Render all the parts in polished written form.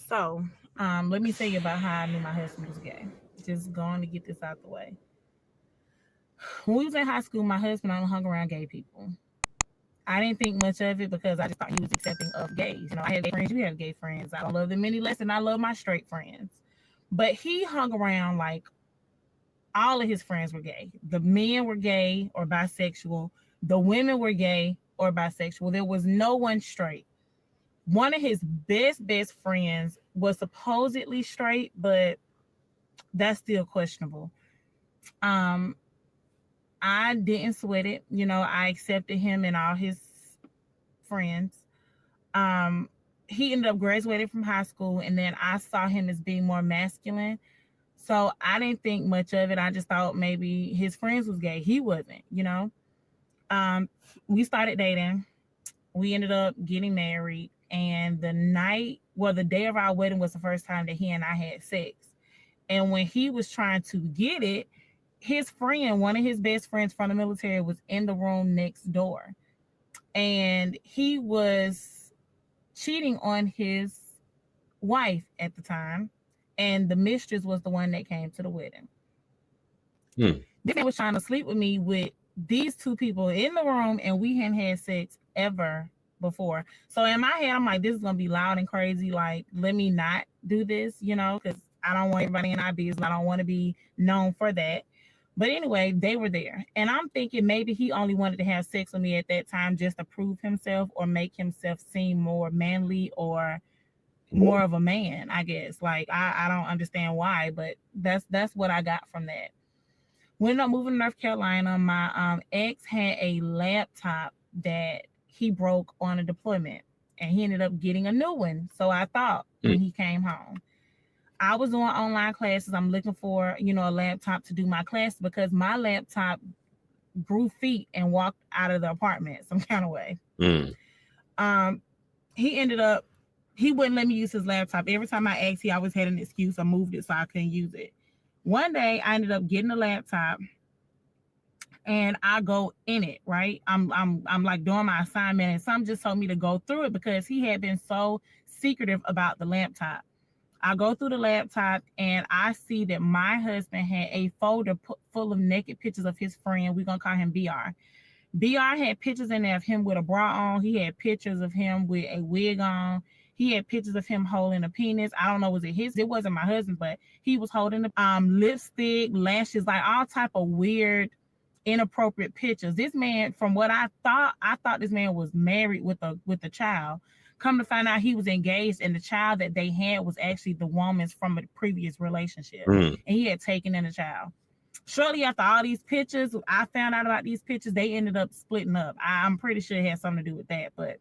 So, let me tell you about how I knew my husband was gay. Just going to get this out the way. When we was in high school, my husband only hung around gay people. I didn't think much of it because I just thought he was accepting of gays. I have gay friends, you have gay friends. I don't love them any less than I love my straight friends. But he hung around like all of his friends were gay. The men were gay or bisexual. The women were gay or bisexual. There was no one straight. One of his best friends was supposedly straight, but that's still questionable. Um, I didn't sweat it. I accepted him and all his friends. Um, he ended up graduating from high school, and then I saw him as being more masculine. So I didn't think much of it. I just thought maybe his friends was gay. He wasn't. Um, we started dating. We ended up getting married, and the day of our wedding was the first time that he and I had sex. And when he was trying to get it, his friend, one of his best friends from the military, was in the room next door. And he was cheating on his wife at the time. And the mistress was the one that came to the wedding. This man was trying to sleep with me with these two people in the room, and we hadn't had sex ever before. So in my head, I'm like, this is gonna be loud and crazy. Like, let me not do this, because I don't want everybody in our business. I don't want to be known for that. But anyway, they were there. And I'm thinking maybe he only wanted to have sex with me at that time just to prove himself or make himself seem more manly or more of a man, I guess. Like, I don't understand why, but that's what I got from that. We ended up moving to North Carolina. My ex had a laptop that he broke on a deployment, and he ended up getting a new one. So I thought when he came home, I was doing online classes. I'm looking for, a laptop to do my class because my laptop grew feet and walked out of the apartment some kind of way. Um, he ended up, he wouldn't let me use his laptop. Every time I asked, he always had an excuse. I moved it so I couldn't use it. One day I ended up getting a laptop and I go in it, right? I'm like doing my assignment, and some just told me to go through it because he had been so secretive about the laptop. I go through the laptop and I see that my husband had a folder full of naked pictures of his friend. We're gonna call him BR. BR had pictures in there of him with a bra on. He had pictures of him with a wig on. He had pictures of him holding a penis. I don't know, was it his? It wasn't my husband, but he was holding the lipstick, lashes, like all type of weird, inappropriate pictures. This man, from what I thought this man was married with a child. Come to find out, he was engaged, and the child that they had was actually the woman's from a previous relationship, and he had taken in a child. Shortly after all these pictures, I found out about these pictures. They ended up splitting up. I'm pretty sure it had something to do with that, but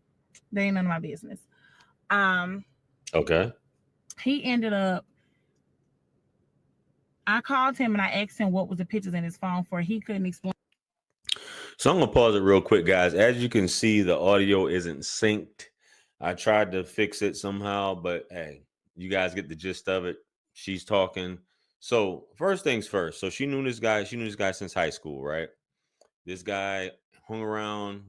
they ain't none of my business. Okay. He ended up. I called him and I asked him what was the pictures in his phone for. He couldn't explain. So I'm gonna pause it real quick, guys. As you can see, the audio isn't synced. I tried to fix it somehow, but hey, you guys get the gist of it. She's talking. So first things first. So she knew this guy. She knew this guy since high school, right? This guy hung around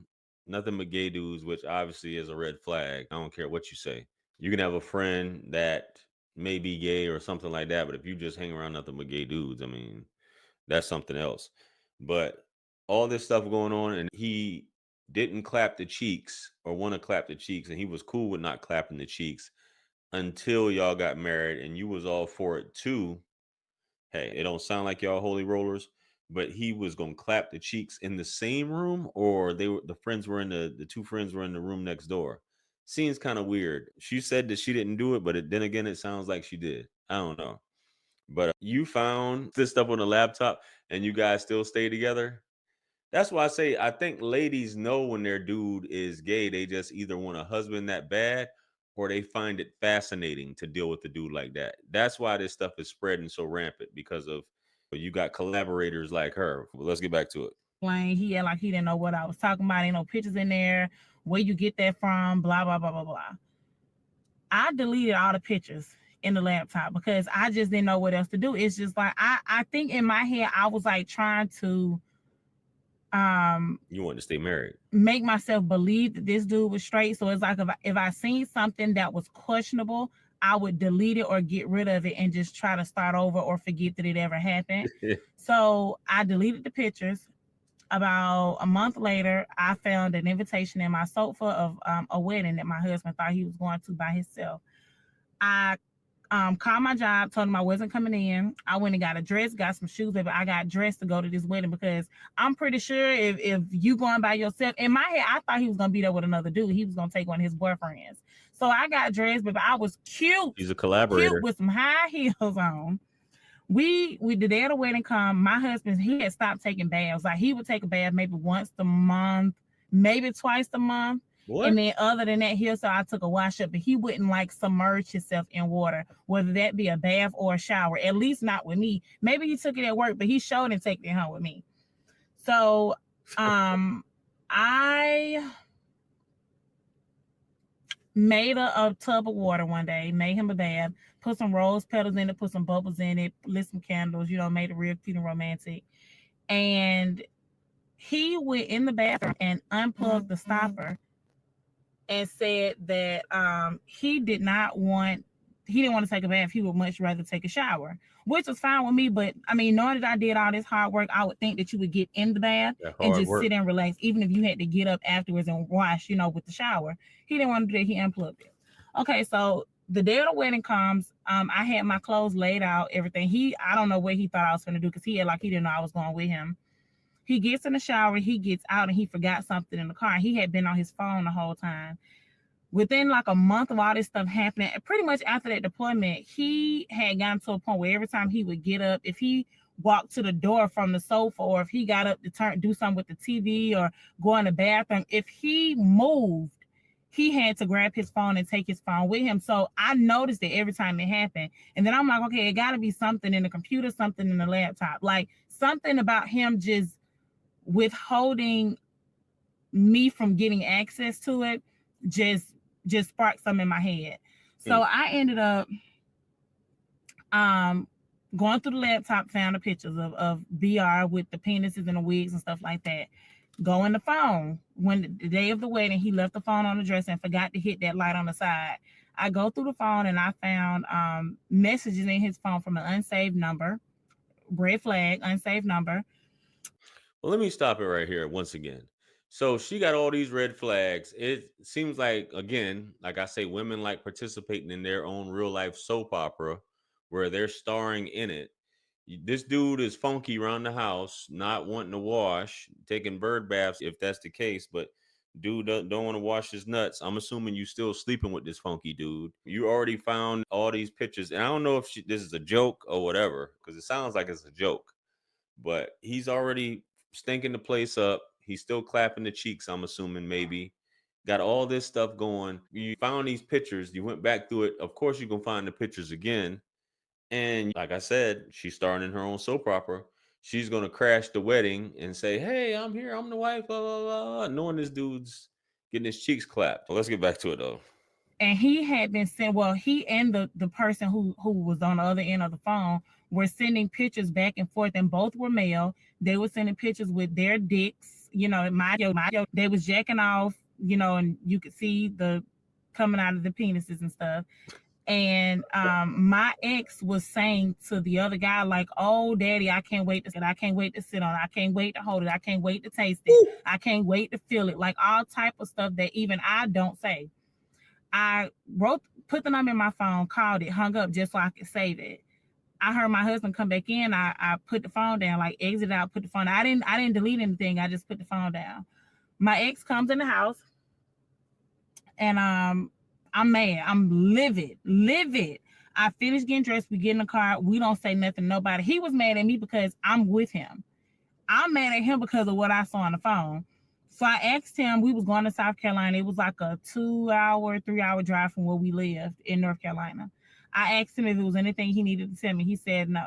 nothing but gay dudes, which obviously is a red flag. I don't care what you say. You can have a friend that may be gay or something like that, but if you just hang around nothing but gay dudes, I mean, that's something else. But all this stuff going on, and he didn't clap the cheeks or want to clap the cheeks, and he was cool with not clapping the cheeks until y'all got married, and you was all for it too. Hey, it don't sound like y'all holy rollers, but he was gonna clap the cheeks in the same room, or the friends were in the two friends were in the room next door. Seems kind of weird. She said that she didn't do it, but then again, it sounds like she did. I don't know. But you found this stuff on the laptop and you guys still stay together. That's why I say I think ladies know when their dude is gay. They just either want a husband that bad or they find it fascinating to deal with a dude like that. That's why this stuff is spreading so rampant because of you got collaborators like her. Well, let's get back to it. He had like he didn't know what I was talking about. Ain't no pictures in there. Where you get that from? Blah blah blah blah blah. I deleted all the pictures in the laptop because I just didn't know what else to do. It's just like I think in my head I was like trying to You want to stay married. make myself believe that this dude was straight. So it's like if I seen something that was questionable, I would delete it or get rid of it and just try to start over or forget that it ever happened. So I deleted the pictures. About a month later, I found an invitation in my sofa of a wedding that my husband thought he was going to by himself. I called my job, told him I wasn't coming in. I went and got a dress, got some shoes, but I got dressed to go to this wedding because I'm pretty sure if you going by yourself, in my head, I thought he was gonna be there with another dude. He was gonna take one of his boyfriends. So I got dressed, but I was He's a cute collaborator. with some high heels on. We the day of the wedding come, my husband, he had stopped taking baths. Like he would take a bath maybe once a month, maybe twice a month. What? And then other than that, he also I took a wash up, but he wouldn't like submerge himself in water, whether that be a bath or a shower. At least not with me. Maybe he took it at work, but he showed and taking it home with me. So I made a tub of water one day, made him a bath, put some rose petals in it, put some bubbles in it, lit some candles, made it real cute and romantic. And he went in the bathroom and unplugged the stopper and said that he didn't want to take a bath. He would much rather take a shower, which was fine with me. But I mean, knowing that I did all this hard work, I would think that you would get in the bath and just sit and relax, even if you had to get up afterwards and wash, with the shower. He didn't want to do that. He unplugged it. Okay, so the day of the wedding comes. I had my clothes laid out, everything. I don't know what he thought I was going to do because he didn't know I was going with him. He gets in the shower, he gets out, and he forgot something in the car. He had been on his phone the whole time. Within like a month of all this stuff happening, pretty much after that deployment, he had gotten to a point where every time he would get up, if he walked to the door from the sofa, or if he got up to do something with the TV or go in the bathroom, if he moved, he had to grab his phone and take his phone with him. So I noticed it every time it happened. And then I'm like, okay, it got to be something in the computer, something in the laptop, like something about him just withholding me from getting access to it just sparked something in my head. So I ended up going through the laptop, found the pictures of BR with the penises and the wigs and stuff like that. Go in the phone. When the day of the wedding, he left the phone on the dresser and forgot to hit that light on the side. I go through the phone and I found messages in his phone from an unsaved number. Red flag, unsaved number. Well, let me stop it right here once again. So she got all these red flags. It seems like, again, like I say, women like participating in their own real life soap opera where they're starring in it. This dude is funky around the house, not wanting to wash, taking bird baths if that's the case, but dude don't want to wash his nuts. I'm assuming you still sleeping with this funky dude. You already found all these pictures, and I don't know if this is a joke or whatever, because it sounds like it's a joke, but he's already stinking the place up. He's still clapping the cheeks, I'm assuming, maybe. Got all this stuff going. You found these pictures. You went back through it. Of course, you can find the pictures again. And like I said, she's starring in her own soap opera. She's going to crash the wedding and say, hey, I'm here. I'm the wife, blah, blah, blah, knowing this dude's getting his cheeks clapped. Well, let's get back to it, though. And he had been sent, well, he and the person who was on the other end of the phone were sending pictures back and forth, and both were male. They were sending pictures with their dicks, they was jacking off, and you could see the coming out of the penises and stuff. And my ex was saying to the other guy, like, oh, daddy, I can't wait to sit on it. I can't wait to hold it. I can't wait to taste it. I can't wait to feel it. Like all type of stuff that even I don't say. I put the number in my phone, called it, hung up just so I could save it. I heard my husband come back in. I put the phone down, like exit out, put the phone down. I didn't delete anything. I just put the phone down. My ex comes in the house and I'm mad. I'm livid. I finished getting dressed. We get in the car. We don't say nothing to nobody. He was mad at me because I'm with him. I'm mad at him because of what I saw on the phone. So I asked him, we was going to South Carolina. It was like a 2-hour, 3-hour drive from where we lived in North Carolina. I asked him if there was anything he needed to tell me. He said no.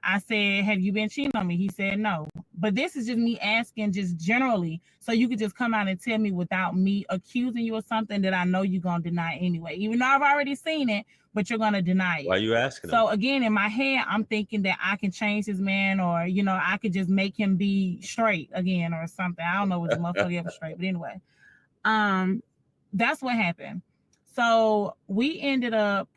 I said, have you been cheating on me? He said no. But this is just me asking just generally, so you could just come out and tell me without me accusing you of something that I know you're going to deny anyway. Even though I've already seen it, but you're going to deny it. Why are you asking him? So again, in my head, I'm thinking that I can change this man, or, I could just make him be straight again or something. I don't know what the motherfucker ever straight, but anyway, that's what happened. So we ended up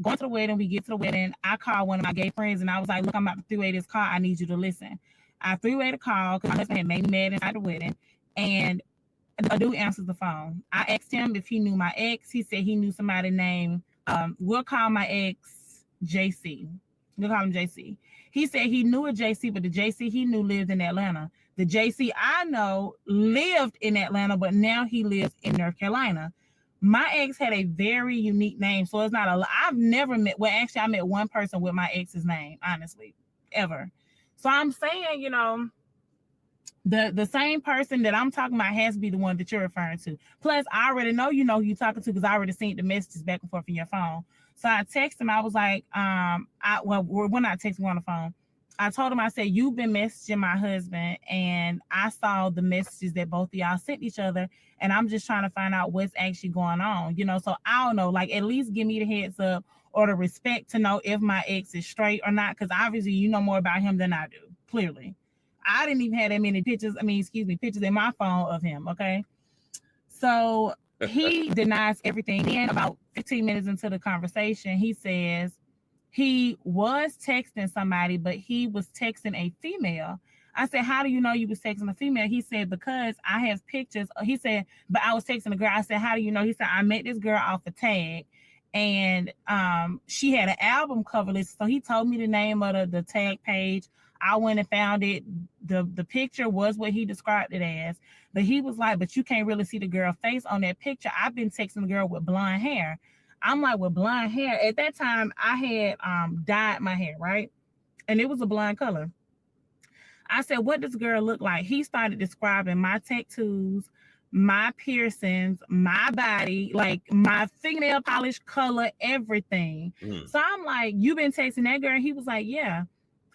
going to the wedding. We get to the wedding. I call one of my gay friends and I was like, look, I'm about to three-way this call. I need you to listen. I three-way the call because my husband had made me mad inside the wedding. And a dude answers the phone. I asked him if he knew my ex. He said he knew somebody named, we'll call my ex JC. We'll call him JC. He said he knew a JC, but the JC he knew lived in Atlanta. The JC I know lived in Atlanta, but now he lives in North Carolina. My ex had a very unique name, so it's not a. I've never met. Well, actually, I met one person with my ex's name, honestly, ever. So I'm saying, the same person that I'm talking about has to be the one that you're referring to. Plus, I already know who you're talking to because I already seen the messages back and forth in your phone. So I texted him. I was like, we're not texting on the phone. I told him, I said, you've been messaging my husband, and I saw the messages that both of y'all sent each other, and I'm just trying to find out what's actually going on. So I don't know, like, at least give me the heads up or the respect to know if my ex is straight or not, because obviously you know more about him than I do, clearly. I didn't even have that many pictures. Pictures in my phone of him. Okay. So he denies everything. Then about 15 minutes into the conversation, he says he was texting somebody, but he was texting a female. I said, how do you know you was texting a female? He said, because I have pictures. He said, but I was texting a girl. I said, how do you know? He said, I met this girl off a tag, and she had an album cover list. So he told me the name of the tag page. I went and found it. The picture was what he described it as. But he was like, but you can't really see the girl face on that picture. I've been texting the girl with blonde hair. I'm like, with blonde hair. At that time, I had dyed my hair, right? And it was a blonde color. I said, what does girl look like? He started describing my tattoos, my piercings, my body, like my fingernail polish color, everything. So I'm like, you been texting that girl? He was like, yeah.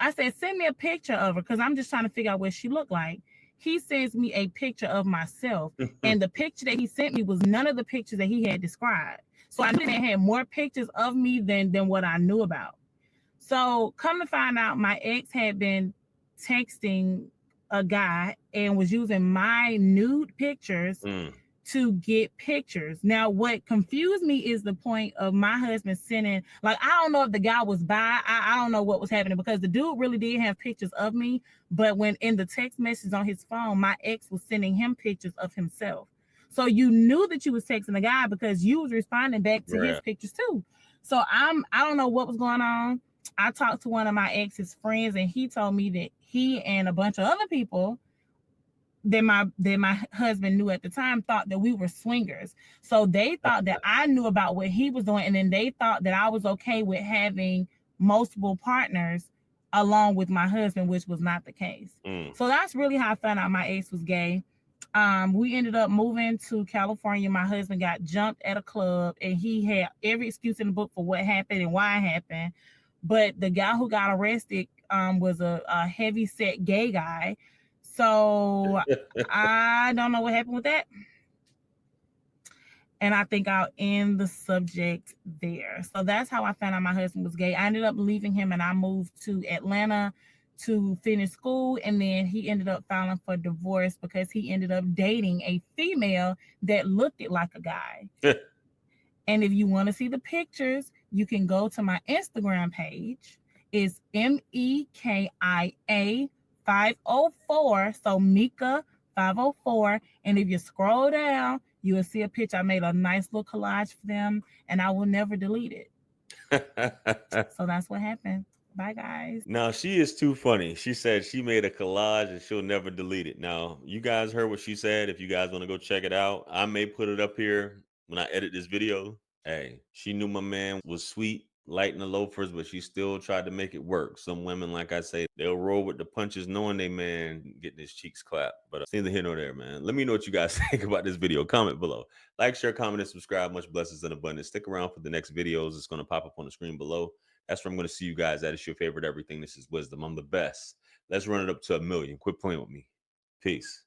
I said, send me a picture of her because I'm just trying to figure out what she looked like. He sends me a picture of myself, and the picture that he sent me was none of the pictures that he had described. So I knew they had more pictures of me than what I knew about. So come to find out, my ex had been texting a guy and was using my nude pictures to get pictures. Now, what confused me is the point of my husband sending, like, I don't know if the guy was bi. I don't know what was happening because the dude really did have pictures of me. But when in the text message on his phone, my ex was sending him pictures of himself. So you knew that you was texting the guy because you was responding back to his pictures too. So I don't know what was going on. I talked to one of my ex's friends, and he told me that he and a bunch of other people that my husband knew at the time thought that we were swingers. So they thought that I knew about what he was doing, and then they thought that I was okay with having multiple partners along with my husband, which was not the case. So that's really how I found out my ex was gay. We ended up moving to California. My husband got jumped at a club, and he had every excuse in the book for what happened and why it happened. But the guy who got arrested was a heavy set gay guy. So I don't know what happened with that. And I think I'll end the subject there. So that's how I found out my husband was gay. I ended up leaving him, and I moved to Atlanta to finish school. And then he ended up filing for divorce because he ended up dating a female that looked like a guy. And if you want to see the pictures, you can go to my Instagram page. It's MEKIA 504. So Mika 504. And if you scroll down, you will see a picture. I made a nice little collage for them, and I will never delete it. So that's what happened. Bye, guys. Now, she is too funny. She said she made a collage and she'll never delete it. Now, you guys heard what she said. If you guys want to go check it out, I may put it up here when I edit this video. Hey, she knew my man was sweet, light in the loafers, but she still tried to make it work. Some women, like I say, they'll roll with the punches knowing they man getting his cheeks clapped. But it's neither here nor there, man. Let me know what you guys think about this video. Comment below. Like, share, comment, and subscribe. Much blessings and abundance. Stick around for the next videos. It's going to pop up on the screen below. That's where I'm going to see you guys at. It's your favorite everything. This is Wisdom. I'm the best. Let's run it up to 1 million. Quit playing with me. Peace.